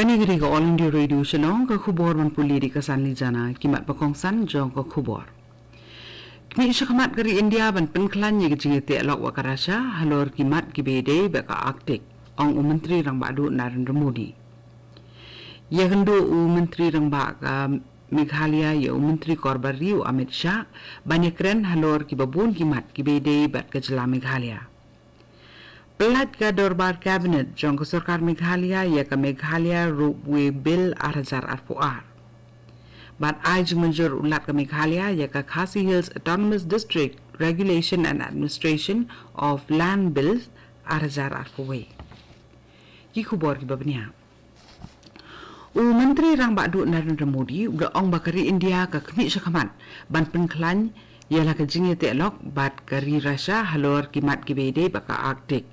Kanigiri ka All India Radio Shillong ka khubor man puli di kasan li jana kimat pakongsan jong ka khubor. Kini syakamat kari India ban penklan ye kecing te alok wakarasha halor kimat kibede baka Arctic ong menteri rang badu Narendra Modi. Ye kendo menteri rang baka Meghalaya ye menteri korbari Amit Shah banyakren halor kibabun kimat kibede bat kejela Meghalaya. Pelat ka dorbar kabinet jong ke sarkar Meghalaya ya ka Meghalaya Roadway Bill 2004. Bat ai jeng menjur ulat ka Meghalaya ya ka Khasi Hills Autonomous District Regulation and Administration of Land Bill 2004. Ki khubor ki babnia. Menteri rang badu Narendra Modi udah ong bakari India ka kemi syakamat ban penklan ialah ka jingi te lok bat kari Russia halor kimat kibede baka Arctic.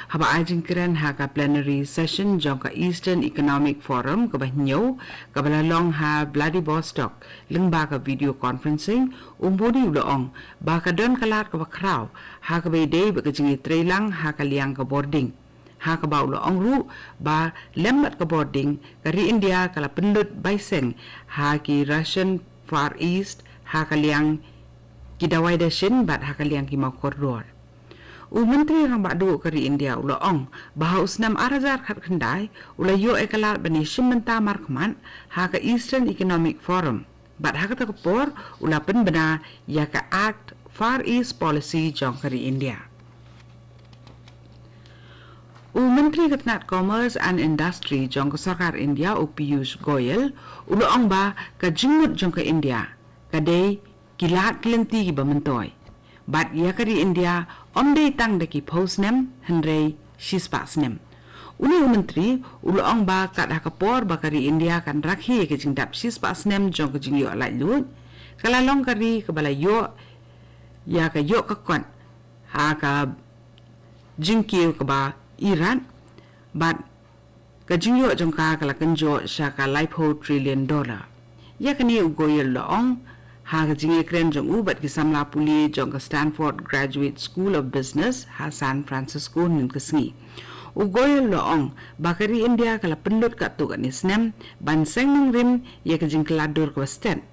Haba ajing keren ha ka plenary session jong ka Eastern Economic Forum ka bahnyo ka balalong ha Vladivostok lengba ka video conferencing umbodi udaong ba ka don kalat ka bakraw ha ka bede ba ka jingi trailang ha ka liang ka boarding ha ka ba udaong ru ba lembat ka boarding kari India kala penlut baiseng ha ki Russian Far East ha ka liang kidawai deshin bat ha ka liang ki mau koridor. Menteri rang badu kari India ulaong bahawa usnam arazar khat khandai ulayo ekalat bani shimenta markman ha ka Eastern Economic Forum bat ha ka takapor ula penbena ya ka Act Far East Policy jong kari India. Menteri Ketnat Commerce and Industry jong ka sarkar India Piyush Goyal ulaong ba ka jingmut jong ka India kadai kilat kelenti ki bamentoi bat ya kari India onde tang deki posnem hendrei shispasnem uni menteri ulang ba kat hakapor bakari India kan rakhi ke jingdap shispasnem jong ke jingyo lai lut kala long kari ke bala yo ya ka yo ka kon ha ka jingkiu ke ba Iran bat ke jingyo jong ka kala kenjo sha ka $1 trillion ya kani ugoyel loong ha ka jingi kren jong ubat ki samla puli jong ka Stanford Graduate School of Business ha San Francisco nin kasngi ugoyel loong bakari India kala penlut ka tu kan isnem ban seng nang rim ye ka jing kladur ka western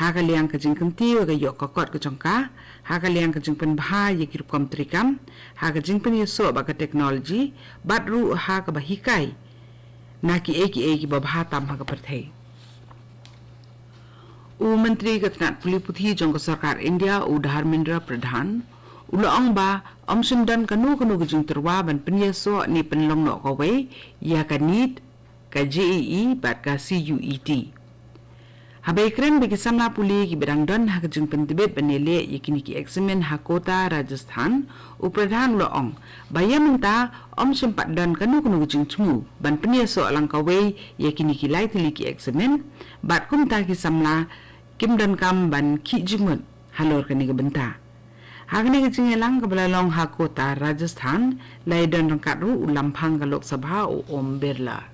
ha ka liang ka jing kenti ka yok ka kot ka jongka ha ka liang ka jing pen bha ye ki kom trikam ha ka jing pen yeso ba ka technology bat ru ha ka bahikai na ki eki ba bha tam ha ka perthai Menteri Ketnat Puli Puthi jong ka sarkar India Dharmendra Pradhan ulaong ba omsundan kanu gejing terwa ban penyeso ni penlong no kawai ya ka NEET ka JEE bat ka CUET habai kren bagi samla puli ki bedang don ha gejing pentibet benele yakini ki examen ha kota Rajasthan Pradhan ulaong bayamenta sempat dan kanu gejing tmu ban penyeso alang kawai yakini ki lai tili ki examen bat kumta ki samla kim dan kam ban ki jingmut halor kani ke benta hagni ke jingelang ke belalong ha kota Rajasthan lai dan rangkat ru ulampang ke Lok Sabha Om Birla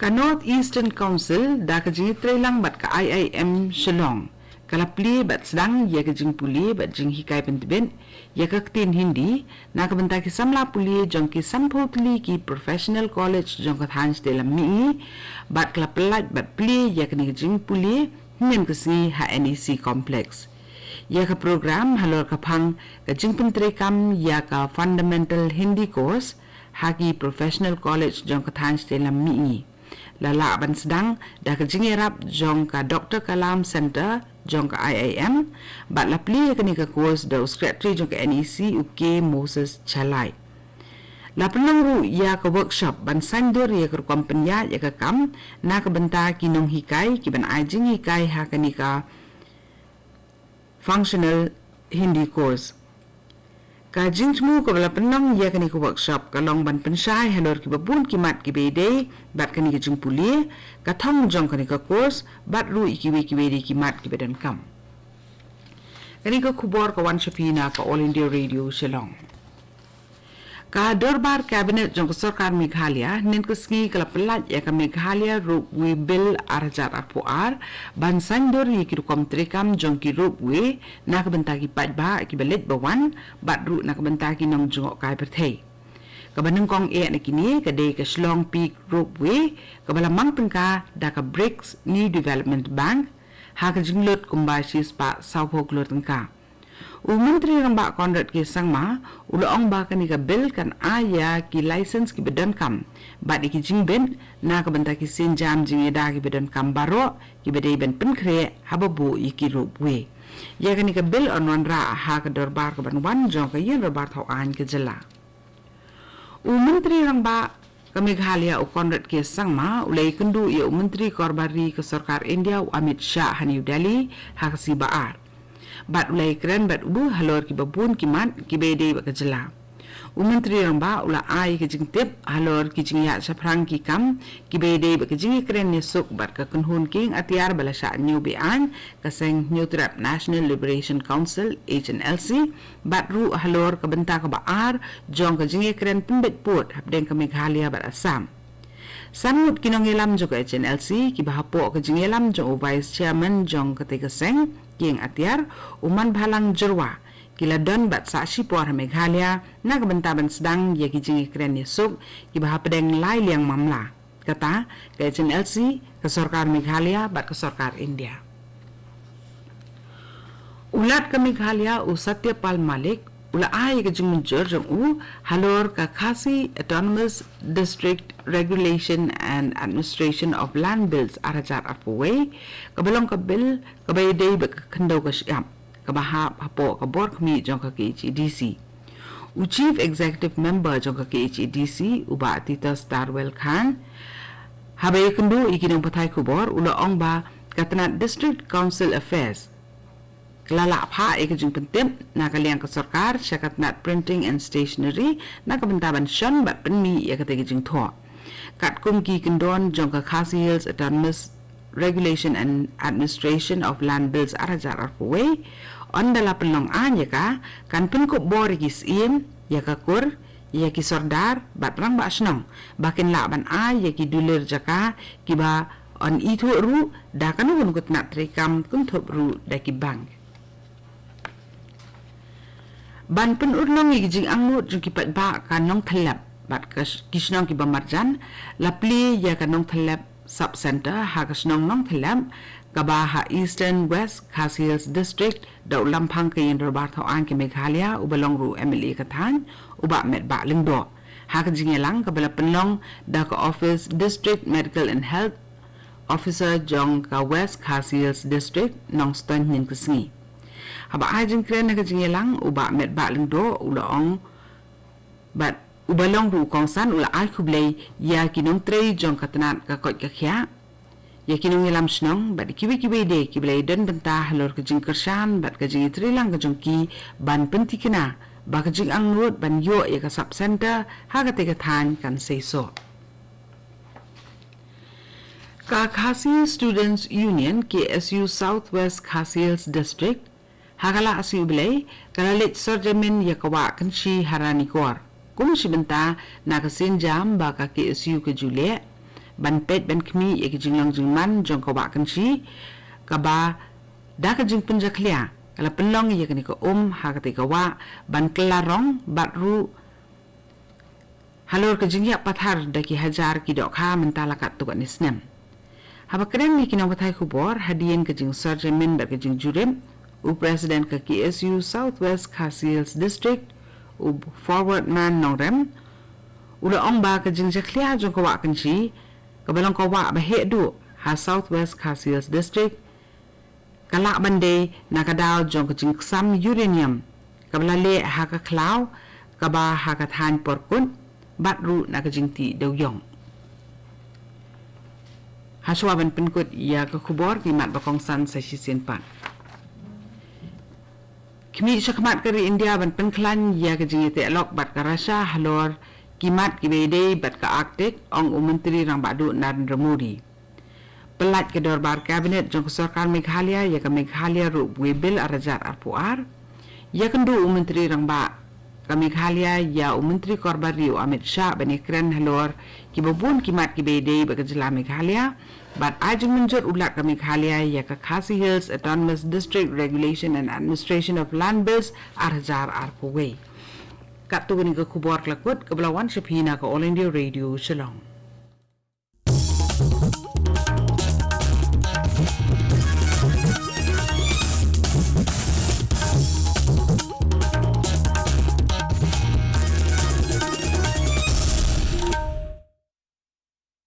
ka North Eastern Council da ke jingi trelang bat ka IIM Shillong kala pli bat sedang ya ke jing puli bat jing hikai pentben ya ke tin Hindi na ke benta ki samla puli jong ki sampotli ki professional college jong ka thans dalam mi bat kala pelat bat pli ya ke ni jing puli nen ke si NEC complex ya ke program halor ka phang ka jing pentri kam ya ka fundamental Hindi course hagi professional college jong ka thans dalam mi lala ban sedang da ke jing erap jong ka Dr. Kalam Center jong ka IIM bat lapli ka ni ka course da secretary jong ka NEC UK Moses Chalai la penang ru ya ka workshop ban sandur ya ka kompenya ya ka kam na ka benta kinong hikai ki ban ajing hikai ha ka ni ka functional Hindi course ka jingmu ko bala penang ya ka ni ka workshop ka long ban pensai halor ki babun ki mat ki bede bat ka ni ka jingpuli ka thong jong ka ni ka course bat ru ikiwe ki bede ki mat ki bedan kam kani ka khubor ka wan shapina ka All India Radio Shillong ka dorbar cabinet jong sarkar Meghalaya nen keski kala pelat ya ka Meghalaya Roadway Bill 2004 ban sandor ye ki kom trekam jong ki roadway na ka bentagi pat ba ki belet bawan bat ru na ka bentagi nong jong kai perthei Kabanungkong na kini kadai ka Shillong Peak Ropeway kabalamang tengka da ka BRICS New Development Bank ha ka jinglot kumbasis pa Southport lo tengka. Menteri ramba Conrad ke sangma ulaong ba kani ka bill kan aya ki license ki bedan kam ba ki jingben na ka banta ki sinjam jingeda ki bedan kam baro ki bedai ben penkre hababu iki Ropeway. Ya kani ka bill on ra ha ka dorbar ka banwan jong ka yin robar thau an ke jela. Menteri ramba Meghalaya Conrad ke sangma ulai kendu ia Menteri Korbari ke Sarkar India Amit Shah New Delhi Khasi baar. Bat ulai keren bat ubu halor ki babun ki mat ki bede ba kejela. Menteri ramba ula ai ke jing tip halor ki jing ya saprang ki kam ki bede ba kejing keren ni suk bat ka kunhun king atiar bala sha new bean ka seng New Trap National Liberation Council HNLC bat ru halor ka benta ka baar jong ka jing keren pembet put habdeng ka Meghalaya bat Assam. Sangut kinongilam juga HNLC ki bahapo ka jingelam jong Vice Chairman jong ketika seng king atiar uman balang jerwa kila don bat saksi por Meghalaya na kabentaban sedang ya ki jingi keren yesuk ki bahapedeng lai liang mamla kata ke HNLC ke Sarkar Meghalaya bat ke Sarkar India. Ulat ke Meghalaya u Satyapal Malik ula ai ke jing munjur jong u halor ka Khasi Autonomous District Regulation and Administration of Land Bills arajar apaway kabalong ka bill kabayday ba kandaw ka siyam kabahap hapo kabor kami jong ka KHDC. Chief Executive Member jong ka KHDC uba Tita Starwell Khan habay kundu ikinong patay kubor ulaong ba katanat District Council Affairs kelala pa ikajing pentim na kaliang ka sarkar siya katanat Printing and Stationery na kabentaban syon bat penmi ya katigajing to kat kumki kendon jong ka Khasi Hills Autonomous Regulation and Administration of Land Bills arajar arpaway on dala pelong anya ka kan penkop borigis iem ya ka kur ya ki sordar bat rang ba snong bakin laban a ya ki dulir jaka ki ba on itu ru da kan gun kut na trikam kun thop ru da ki bank ban pen urlong gi jing angmut jung ki pat ba kan nong thalap bat ka kisnong ki ba marjan lapli ya kan nong thalap sub center ha ka snong nong thalap Kabaha Eastern West Khasi Hills District daw lampang kay robar thau an ke Meghalaya ubalong ru MLA kathan uba met ba lingdo ha ka jingelang kabala penlong da ka Office District Medical and Health Officer jong ka West Khasi Hills District nong ston nin kusni haba ajing kren na ka jingelang uba met ba lingdo ulaong bat ubalong ru kongsan ula ai kublay ya kinong trei jong katanat ka kot ka khya ya kinong ilam snong bat kiwi de kiblay dan bentah halor ka jing kersan bat ka jing trilang ka jong ki ban pentikina ba ka jing angrut ban yo ya ka sub center ha ka te ka than kan say so ka Khasi Students Union KSU Southwest Khasi Hills District hakala asu blay kalalit sorjamin ya kawa kanshi harani kor kum si benta na ka sinjam ba ka KSU ka Juliet ban pet ban kmi ek jinglang jingman jong ka wakan si kaba da ka jing punja khlia kala penlong ye kani ka ha ka te ka wa ban klarong batru halor ka jingya pathar da ki hajar ki dok ha mentala ka tu kan isnem haba kren ni kinong pathai khubor hadien ka jing sergemin ba ka jing jurem u president ka KSU Southwest Khasi Hills District u forward man nongrem ula ong ba ka jing khlia jong ka wakan si kabalong kawa bahe du ha Southwest Khasi Hills District kalak bande nakadaw jong kajing ksam uranium kabalale ha ka klaw kaba ha ka than porkun batru nakajing ti dawyong ha swaban penkut ya ka khubor ki mat bakong san sa sisen pan kimi sakmat kari India ban penklan ya kajing te lok bat ka Russia halor kimat kibede bat ka Arctic ong Menteri rang badu Narendra Modi pelat ke dorbar kabinet jong Sarkar Meghalaya ya ka Meghalaya ru bil arajar arpuar ya kendu Menteri rang ba ka Meghalaya ya Menteri Korbari Amit Shah bani kren halor kibabun kimat kibede ba ka jela Meghalaya bat ajeng menjur ulat ka Meghalaya ya ka Khasi Hills Autonomous District Regulation and Administration of Land Bills arajar arpuway Kat tu ni ke kubur kelakut ke belawan sepina ke All India Radio Shillong.